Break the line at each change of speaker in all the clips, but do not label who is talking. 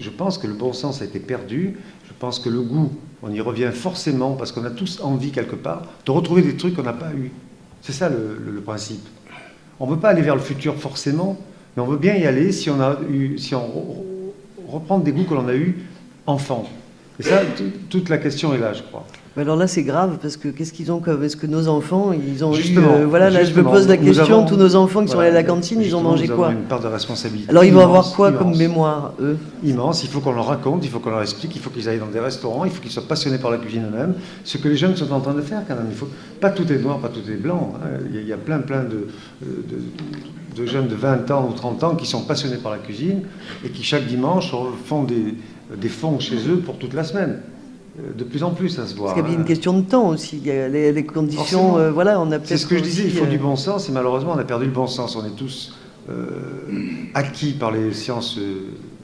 je pense que le bon sens a été perdu. Je pense que le goût, on y revient forcément parce qu'on a tous envie quelque part de retrouver des trucs qu'on n'a pas eu. C'est ça le principe. On ne veut pas aller vers le futur forcément, mais on veut bien y aller si on reprend des goûts que l'on a eus enfant. Et ça, toute la question est là, je crois.
Mais alors là, c'est grave, parce que qu'est-ce qu'ils ont comme... Est-ce que nos enfants, ils ont
justement,
eu... voilà, là, je me pose la question, tous nos enfants qui sont allés à la cantine, ils ont mangé quoi?
Nous avons une part de responsabilité.
Alors ils vont avoir quoi comme mémoire, eux?
Immense, il faut qu'on leur raconte, il faut qu'on leur explique, il faut qu'ils aillent dans des restaurants, il faut qu'ils soient passionnés par la cuisine eux-mêmes. Ce que les jeunes sont en train de faire quand même. Pas tout est noir, pas tout est blanc. Hein. Il y a plein de jeunes de 20 ans ou 30 ans qui sont passionnés par la cuisine et qui chaque dimanche font des fonds chez eux pour toute la semaine. De plus en plus, ça se voit.
Parce qu'il y a une question de temps aussi. Il y a les conditions. Voilà, on a peut-être.
C'est ce que je disais. Il faut du bon sens. Et malheureusement, on a perdu le bon sens. On est tous acquis par les sciences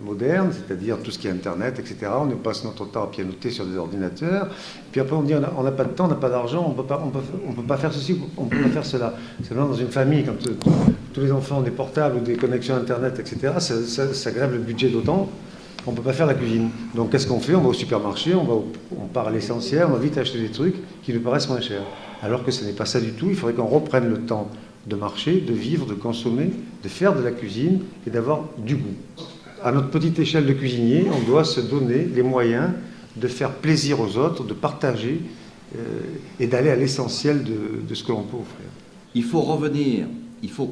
modernes, c'est-à-dire tout ce qui est Internet, etc. On passe notre temps à pianoter sur des ordinateurs. Puis après, on dit on n'a pas de temps, on n'a pas d'argent, on peut pas faire ceci, on peut pas faire cela. Seulement dans une famille, quand tous les enfants ont des portables ou des connexions Internet, etc. Ça grève le budget d'autant. On ne peut pas faire la cuisine. Donc qu'est-ce qu'on fait? On va au supermarché, on part à l'essentiel, on va vite acheter des trucs qui nous paraissent moins chers. Alors que ce n'est pas ça du tout. Il faudrait qu'on reprenne le temps de marcher, de vivre, de consommer, de faire de la cuisine et d'avoir du goût. À notre petite échelle de cuisinier, on doit se donner les moyens de faire plaisir aux autres, de partager et d'aller à l'essentiel de ce que l'on peut offrir.
Il faut revenir,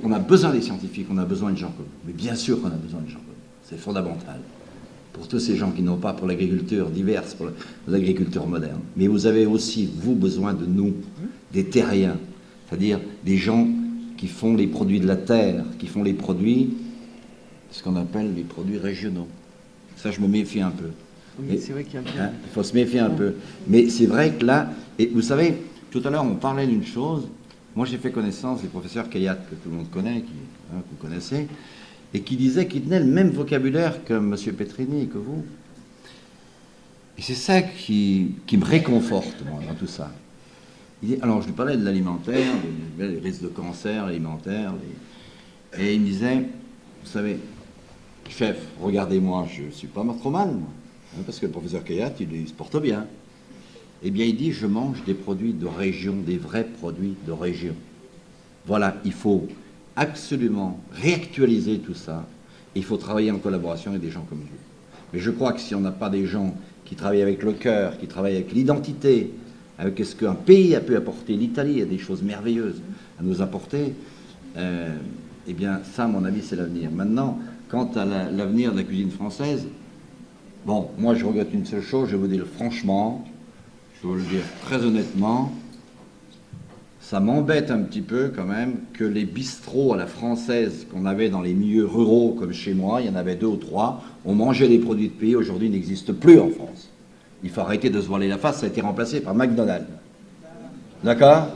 on a besoin des scientifiques, on a besoin de gens comme vous. Mais bien sûr qu'on a besoin de gens comme vous. C'est fondamental. Pour tous ces gens qui n'ont pas pour l'agriculture diverse, pour l'agriculture moderne. Mais vous avez aussi, vous, besoin de nous, des terriens, c'est-à-dire des gens qui font les produits de la terre, qui font les produits, ce qu'on appelle les produits régionaux. Ça, je me méfie un peu.
Oui, c'est vrai qu'il y a un peu...
Hein, il faut se méfier un peu. Mais c'est vrai que là, et vous savez, tout à l'heure, on parlait d'une chose. Moi, j'ai fait connaissance du professeur Kayat, que tout le monde connaît, que vous connaissez, et qui disait qu'il tenait le même vocabulaire que M. Petrini et que vous. Et c'est ça qui me réconforte, moi, dans tout ça. Alors, je lui parlais de l'alimentaire, des risques de cancer alimentaire, et il me disait, vous savez, chef, regardez-moi, je ne suis pas trop mal, moi, hein, parce que le professeur Kayat, il se porte bien. Eh bien, il dit, je mange des produits de région, des vrais produits de région. Voilà, il faut absolument réactualiser tout ça. Il faut travailler en collaboration avec des gens comme vous. Mais je crois que si on n'a pas des gens qui travaillent avec le cœur, qui travaillent avec l'identité, avec ce qu'un pays a pu apporter, l'Italie a des choses merveilleuses à nous apporter, eh bien ça, à mon avis, c'est l'avenir. Maintenant, quant à l'avenir de la cuisine française, bon, moi je regrette une seule chose, je vais vous dire franchement, je vais vous le dire très honnêtement, ça m'embête un petit peu quand même que les bistrots à la française qu'on avait dans les milieux ruraux comme chez moi, il y en avait 2 ou 3, on mangeait des produits de pays, aujourd'hui n'existent plus en France. Il faut arrêter de se voiler la face, ça a été remplacé par McDonald's. D'accord?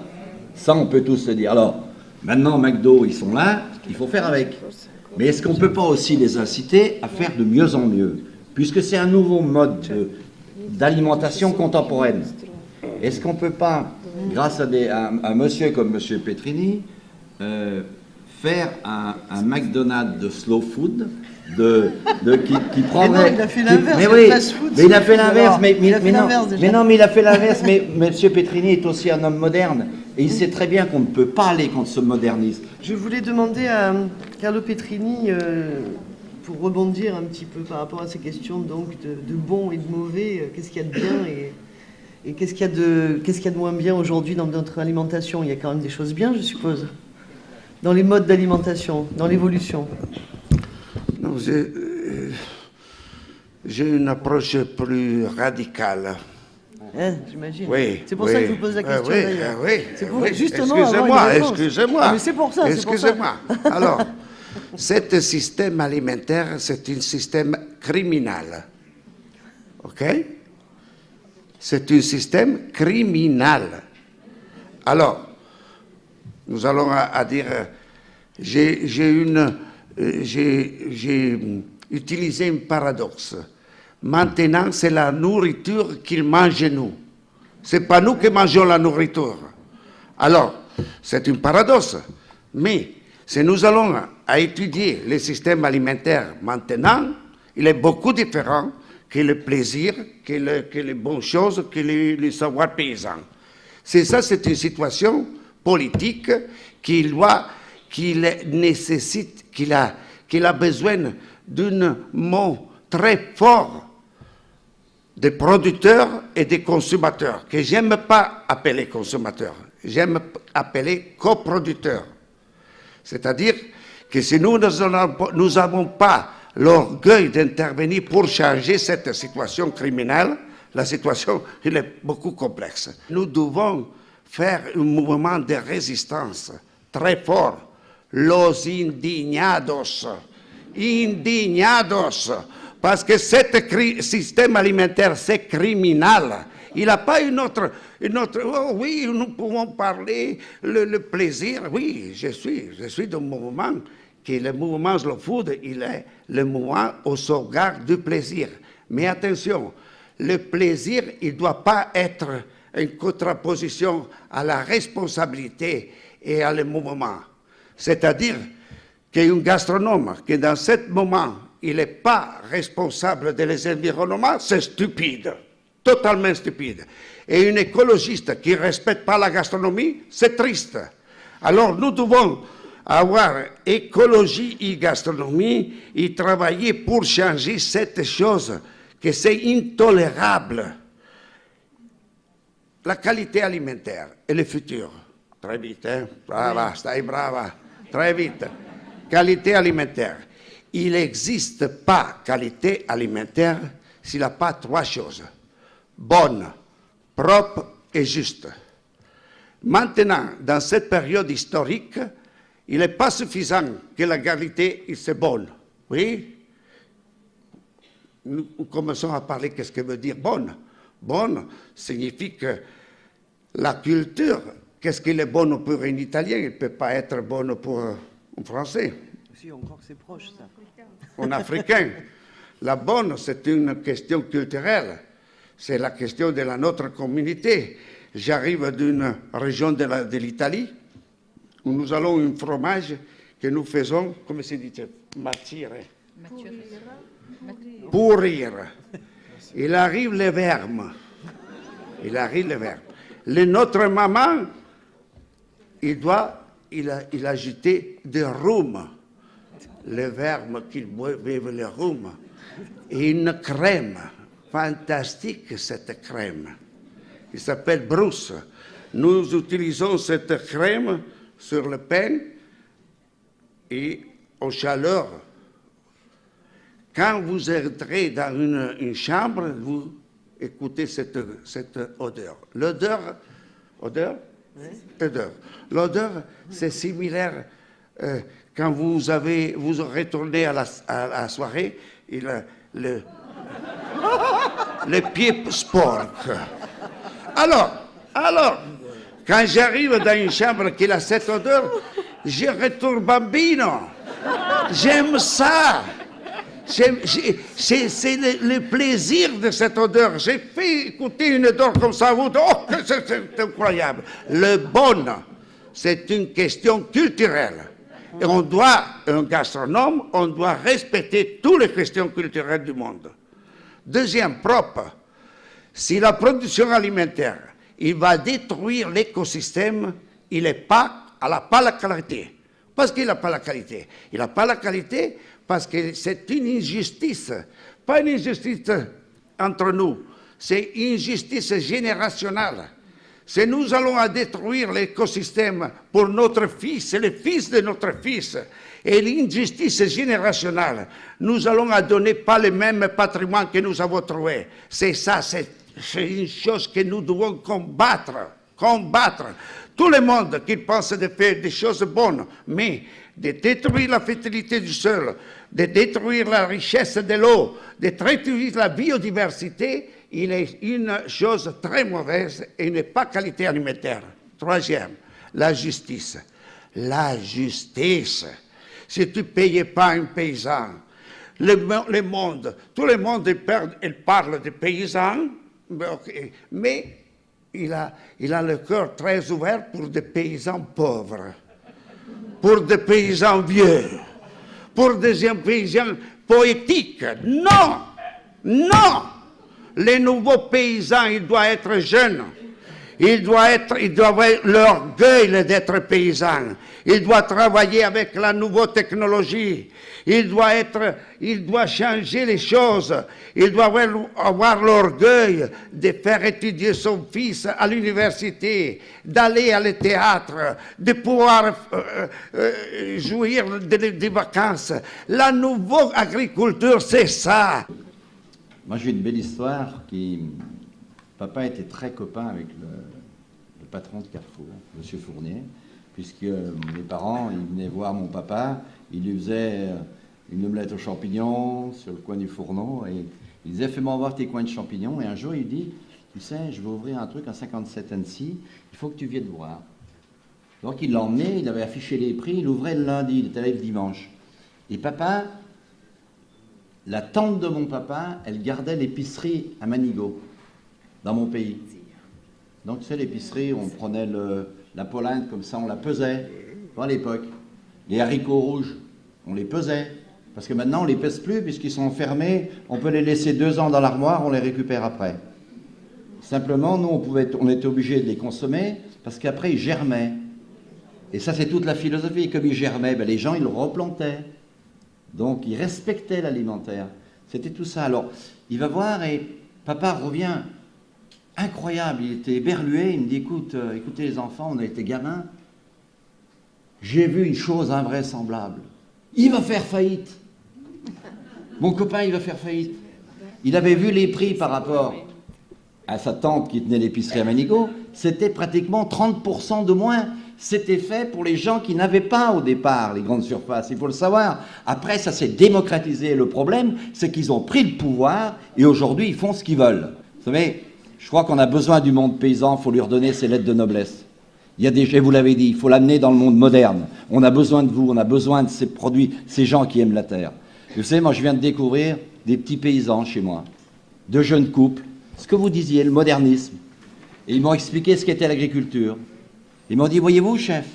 Ça, on peut tous le dire. Alors, maintenant, McDo, ils sont là, il faut faire avec. Mais est-ce qu'on ne peut pas aussi les inciter à faire de mieux en mieux? Puisque c'est un nouveau mode d'alimentation contemporaine. Est-ce qu'on ne peut pas, grâce à un monsieur comme M. Petrini, faire un McDonald's de slow food qui prendrait...
Mais non, il a fait l'inverse,
mais oui,
fast food.
mais il a fait l'inverse, mais il a fait l'inverse, mais M. Petrini est aussi un homme moderne, et il sait très bien qu'on ne peut pas aller contre ce modernisme.
Je voulais demander à Carlo Petrini, pour rebondir un petit peu par rapport à ces questions donc, de bon et de mauvais, qu'est-ce qu'il y a de bien et qu'est-ce qu'il y a de moins bien aujourd'hui dans notre alimentation? Il y a quand même des choses bien, je suppose, dans les modes d'alimentation, dans l'évolution.
Non, j'ai une approche plus radicale.
Hein, j'imagine.
Oui,
c'est pour ça que je vous pose la question
oui,
d'ailleurs.
Oui,
c'est pour,
oui.
Justement,
Excusez-moi.
Ah, mais c'est pour ça.
Excusez-moi. Alors, ce système alimentaire, c'est un système criminel. OK? C'est un système criminel. Alors, nous allons à dire, j'ai utilisé un paradoxe. Maintenant, c'est la nourriture qu'ils mangent nous. Ce n'est pas nous qui mangeons la nourriture. Alors, c'est un paradoxe. Mais si nous allons à étudier les systèmes alimentaires maintenant, il est beaucoup différent que le plaisir, que les bonnes choses, que les savoirs paysans. C'est ça, c'est une situation politique qu'il nécessite, qu'il a besoin d'un mot très fort des producteurs et des consommateurs, que j'aime pas appeler consommateurs, j'aime appeler coproducteurs. C'est-à-dire que si nous n'avons pas l'orgueil d'intervenir pour changer cette situation criminelle, la situation elle est beaucoup complexe. Nous devons faire un mouvement de résistance très fort. Los indignados, parce que ce système alimentaire, c'est criminel. Il n'a pas une autre, oh oui, nous pouvons parler, le plaisir, oui, je suis dans le mouvement, que le mouvement Slow Food, il est le mouvement au sauvegarde du plaisir. Mais attention, le plaisir, il ne doit pas être une contraposition à la responsabilité et à le mouvement. C'est-à-dire qu'un gastronome, qui dans ce moment, il n'est pas responsable de l'environnement, c'est stupide, totalement stupide. Et un écologiste qui ne respecte pas la gastronomie, c'est triste. Alors nous devons avoir écologie et gastronomie et travailler pour changer cette chose que c'est intolérable. La qualité alimentaire et le futur. Très vite, hein? Brava, stai brava. Très vite. Qualité alimentaire. Il n'existe pas qualité alimentaire s'il n'y a pas trois choses. Bonne, propre et juste. Maintenant, dans cette période historique, il n'est pas suffisant que la qualité soit bonne. Oui? Nous commençons à parler qu'est-ce que veut dire bonne. Bonne signifie que la culture, qu'est-ce qu'il est bonne pour un Italien, il ne peut pas être bonne pour un Français.
Si, encore c'est proche, ça.
Un Africain. La bonne, c'est une question culturelle. C'est la question de notre communauté. J'arrive d'une région de l'Italie où nous avons un fromage que nous faisons, comment se dit, matire. Pourrir. Il arrive le verbe. Notre maman, il a jeté de rhum. Le verbe qu'il buvait le rhum. Et une crème. Fantastique cette crème. Il s'appelle Bruce. Nous utilisons cette crème sur le pain et aux chaleurs. Quand vous entrez dans une chambre, vous écoutez cette odeur. L'odeur, c'est similaire quand vous retournez à la soirée et le pied sporque. Alors, quand j'arrive dans une chambre qui a cette odeur, je retourne bambino. J'aime ça. C'est le plaisir de cette odeur. J'ai fait écouter une odeur comme ça. Oh, c'est incroyable. Le bon, c'est une question culturelle. Et un gastronome, on doit respecter toutes les questions culturelles du monde. Deuxième, propre. Si la production alimentaire, il va détruire l'écosystème, il n'a pas la qualité. Parce qu'il n'a pas la qualité. Il n'a pas la qualité parce que c'est une injustice. Pas une injustice entre nous, c'est une injustice générationnelle. Si nous allons à détruire l'écosystème pour notre fils et le fils de notre fils, et l'injustice générationnelle, nous allons à donner pas le même patrimoine que nous avons trouvé. C'est ça, c'est une chose que nous devons combattre. Tout le monde qui pense de faire des choses bonnes, mais de détruire la fertilité du sol, de détruire la richesse de l'eau, de détruire la biodiversité, il est une chose très mauvaise et n'est pas qualité alimentaire. Troisième, la justice. La justice. Si tu ne payes pas un paysan, tout le monde il parle de paysans, mais il a le cœur très ouvert pour des paysans pauvres, pour des paysans vieux, pour des paysans poétique. Non, non. Les nouveaux paysans, ils doivent être jeunes. Ils doivent avoir l'orgueil d'être paysans. Ils doivent travailler avec la nouvelle technologie. Ils doivent changer les choses. Ils doivent avoir l'orgueil de faire étudier son fils à l'université, d'aller à le théâtre, de pouvoir jouir des vacances. La nouvelle agriculture, c'est ça.
Moi, j'ai une belle histoire qui... Papa était très copain avec le patron de Carrefour, M. Fournier, puisque mes parents, ils venaient voir mon papa, il lui faisait une omelette aux champignons sur le coin du fourneau, et il disait, fais-moi voir tes coins de champignons, et un jour, il dit, tu sais, je vais ouvrir un truc à 57 Annecy, il faut que tu viennes voir. Donc, il l'a emmené, il avait affiché les prix, il ouvrait le lundi, il était là le dimanche. Et papa, la tante de mon papa, elle gardait l'épicerie à Manigot, dans mon pays. Donc, tu sais, l'épicerie, on prenait la polenta comme ça, on la pesait, à l'époque. Les haricots rouges, on les pesait. Parce que maintenant, on ne les pèse plus, puisqu'ils sont fermés. On peut les laisser 2 ans dans l'armoire, on les récupère après. Simplement, nous, on était obligés de les consommer, parce qu'après, ils germaient. Et ça, c'est toute la philosophie. Et comme ils germaient, ben, les gens, ils le replantaient. Donc, ils respectaient l'alimentaire. C'était tout ça. Alors, il va voir et papa revient... Incroyable, il était éberlué, il me dit, écoutez les enfants, on a été gamins, j'ai vu une chose invraisemblable. Il va faire faillite. Mon copain, il va faire faillite. Il avait vu les prix par rapport à sa tante qui tenait l'épicerie à Manigot, c'était pratiquement 30% de moins. C'était fait pour les gens qui n'avaient pas au départ les grandes surfaces, il faut le savoir. Après, ça s'est démocratisé. Le problème, c'est qu'ils ont pris le pouvoir et aujourd'hui, ils font ce qu'ils veulent. Vous savez, je crois qu'on a besoin du monde paysan, il faut lui redonner ses lettres de noblesse. Il y a des, vous l'avez dit, il faut l'amener dans le monde moderne. On a besoin de vous, on a besoin de ces produits, ces gens qui aiment la terre. Vous savez, moi je viens de découvrir des petits paysans chez moi, de jeunes couples, ce que vous disiez, le modernisme. Et ils m'ont expliqué ce qu'était l'agriculture. Ils m'ont dit, voyez-vous chef,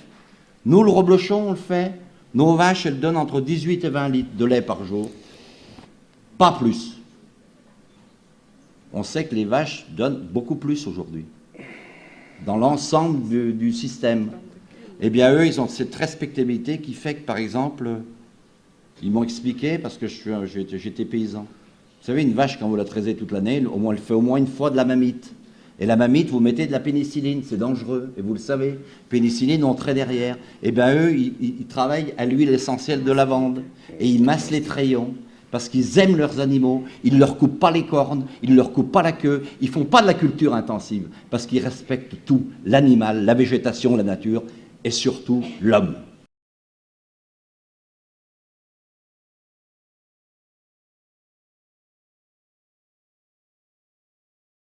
nous le reblochon on le fait, nos vaches elles donnent entre 18 et 20 litres de lait par jour, pas plus. On sait que les vaches donnent beaucoup plus aujourd'hui, dans l'ensemble du système. Eh bien, eux, ils ont cette respectabilité qui fait que, par exemple, ils m'ont expliqué, parce que j'étais paysan. Vous savez, une vache, quand vous la traisez toute l'année, elle fait au moins une fois de la mamite. Et la mamite, vous mettez de la pénicilline, c'est dangereux, et vous le savez. Pénicilline, on trait derrière. Eh bien, eux, ils travaillent à l'huile essentielle de lavande, et ils massent les trayons. Parce qu'ils aiment leurs animaux, ils ne leur coupent pas les cornes, ils ne leur coupent pas la queue, ils ne font pas de la culture intensive, parce qu'ils respectent tout, l'animal, la végétation, la nature, et surtout l'homme.